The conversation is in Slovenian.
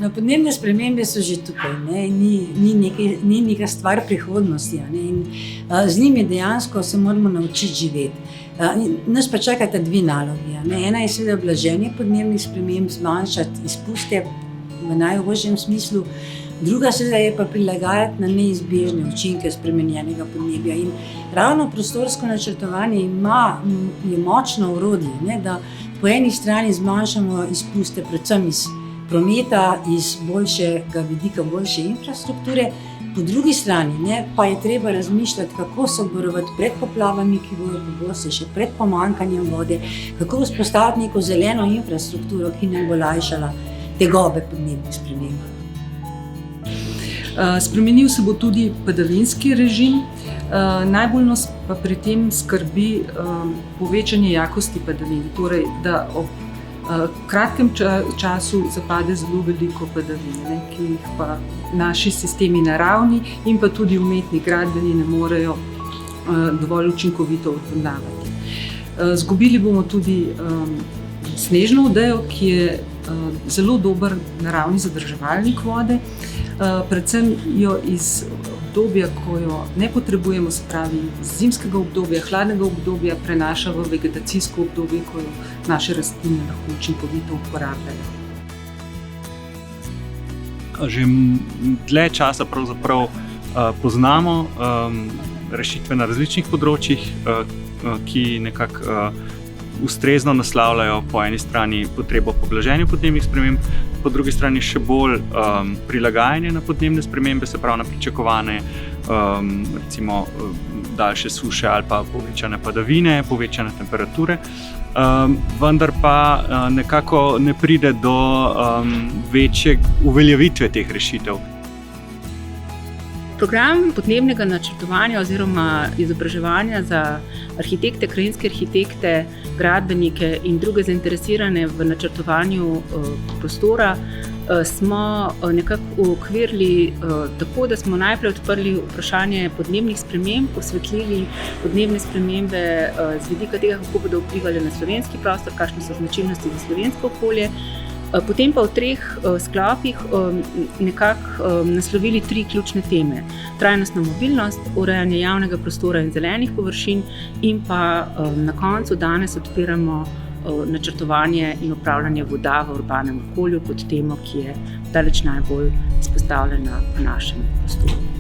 No, podnebne spremembe so že tukaj, ne? Ni neka stvar prihodnosti, ne? In z njimi dejansko se moramo naučiti živeti. Nas pa čakata dve nalogi, ne? Ena je seveda blaženje podnebnih sprememb, zmanjšati izpuste v najožjem smislu, druga seveda je pa prilagajati na neizbežne učinke spremenjenega podnebja. In ravno prostorsko načrtovanje je močno orodje, ne? Da po eni strani zmanjšamo izpuste predvsem iz prometa, iz boljšega vidika, boljše infrastrukture, po drugi strani ne, pa je treba razmišljati, kako se obvarovati pred poplavami, ki bodo pogostejše, pred pomanjkanjem vode, kako vzpostaviti neko zeleno infrastrukturo, ki nam bo lajšala tegobe podnebnih sprememb. Spremenil se bo tudi padavinski režim, najbolj nas pa pri tem skrbi povečanje jakosti padavin, torej da ob kratkem času zapade zelo veliko padavin, ki jih pa naši sistemi naravni in pa tudi umetni gradbeni ne morejo dovolj učinkovito odvodnjavati. Zgubili bomo tudi snežno odejo, ki je zelo dober naravni zadrževalnik vode, predvsem jo iz obdobja, ko jo ne potrebujemo, se pravi iz zimskega obdobja, hladnega obdobja, prenaša v vegetacijsko obdobje, ko jo naše rastline lahko učinkovito uporabljajo. Že dlje časa pravzaprav poznamo rešitve na različnih področjih, ki nekako ustrezno naslavljajo po eni strani potrebo po blaženju podnebnih sprememb, po drugi strani še bolj prilagajanje na podnebne spremembe, se pravi na pričakovane recimo daljše suše ali pa povečane padavine, povečane temperature, vendar pa nekako ne pride do večje uveljavitve teh rešitev. Program podnebnega načrtovanja oziroma izobraževanja za arhitekte, krajinske arhitekte, gradbenike in druge zainteresirane v načrtovanju prostora smo nekako uokvirili tako, da smo najprej odprli vprašanje podnebnih sprememb, osvetlili podnebne spremembe z vidika tega, kako bodo vplivali na slovenski prostor, kakšne so značilnosti za slovensko okolje. Potem pa v treh sklopih nekako naslovili tri ključne teme. Trajnostna mobilnost, urejanje javnega prostora in zelenih površin in pa na koncu danes odpiramo načrtovanje in upravljanje voda v urbanem okolju kot temo, ki je daleč najbolj izpostavljena v našem prostoru.